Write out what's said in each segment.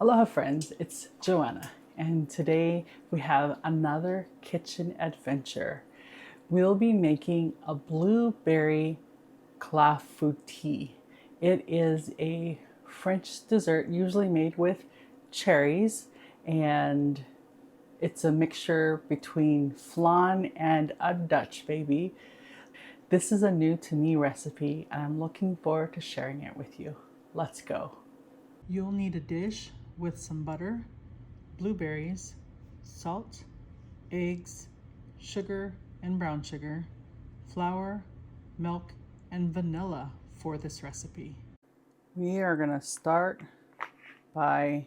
Aloha friends, it's Joanna, and today we have another kitchen adventure. We'll be making a blueberry clafoutis. It is a French dessert usually made with cherries, and it's a mixture between flan and a Dutch baby. This is a new to me recipe, and I'm looking forward to sharing it with you. Let's go. You'll need a dish with some butter, blueberries, salt, eggs, sugar and brown sugar, flour, milk, and vanilla for this recipe. We are going to start by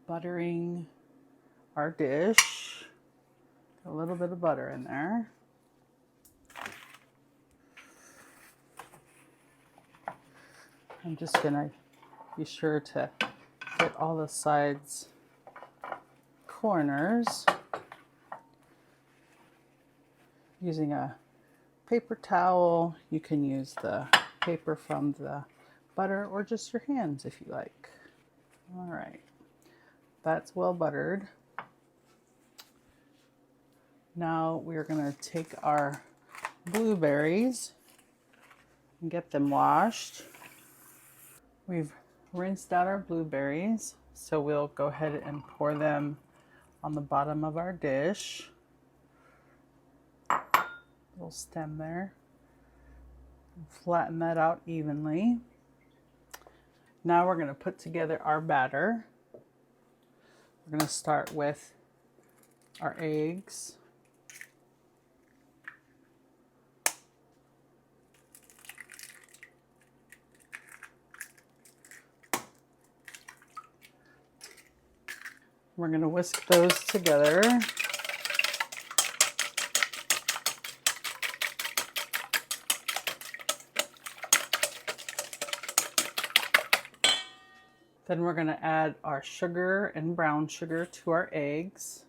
buttering our dish. A little bit of butter in there. I'm just going to be sure to get all the sides corners using a paper towel. You can use the paper from the butter or just your hands if you like. All right, that's well buttered. Now we're going to take our blueberries and get them washed. We've rinsed out our blueberries, so we'll go ahead and pour them on the bottom of our dish. Little stem there. Flatten that out evenly. Now we're going to put together our batter. We're going to start with our eggs. We're going to whisk those together. Then we're going to add our sugar and brown sugar to our eggs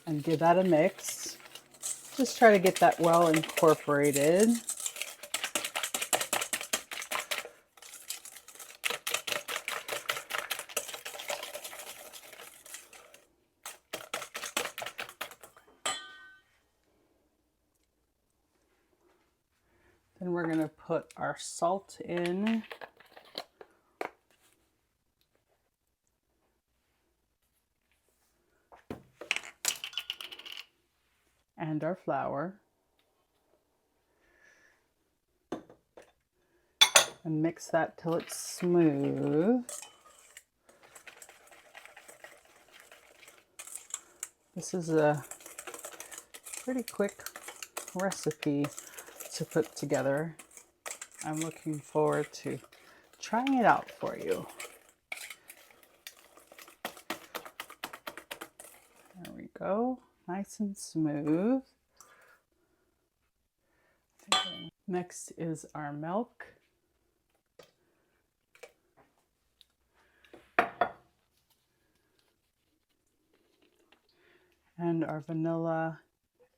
and give that a mix. Just try to get that well incorporated. Then we're going to put our salt in. And our flour. And mix that till it's smooth. This is a pretty quick recipe to put together. I'm looking forward to trying it out for you. There we go, nice and smooth. Next is our milk. And our vanilla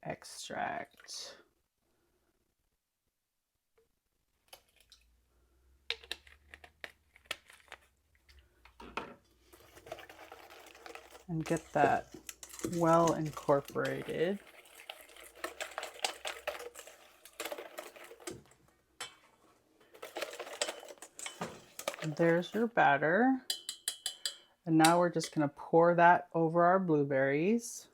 extract. And get that well incorporated. And there's your batter. And now we're just going to pour that over our blueberries.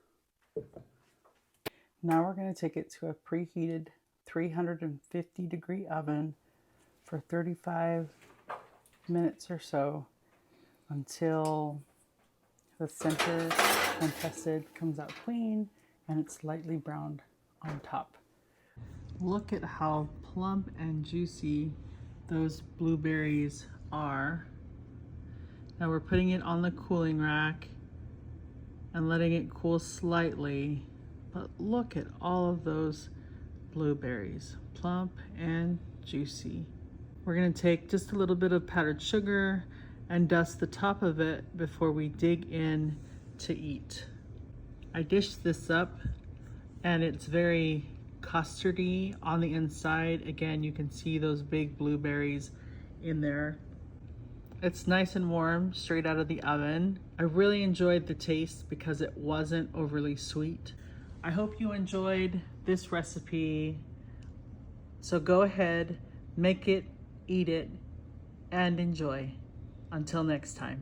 Now we're going to take it to a preheated 350-degree oven for 35 minutes or so until the center, when tested, comes out clean and it's lightly browned on top. Look at how plump and juicy those blueberries are. Now we're putting it on the cooling rack and letting it cool slightly, but look at all of those blueberries, plump and juicy. We're going to take just a little bit of powdered sugar and dust the top of it before we dig in to eat. I dished this up and it's very custardy on the inside. Again, you can see those big blueberries in there. It's nice and warm, straight out of the oven. I really enjoyed the taste because it wasn't overly sweet. I hope you enjoyed this recipe. So go ahead, make it, eat it, and enjoy. Until next time.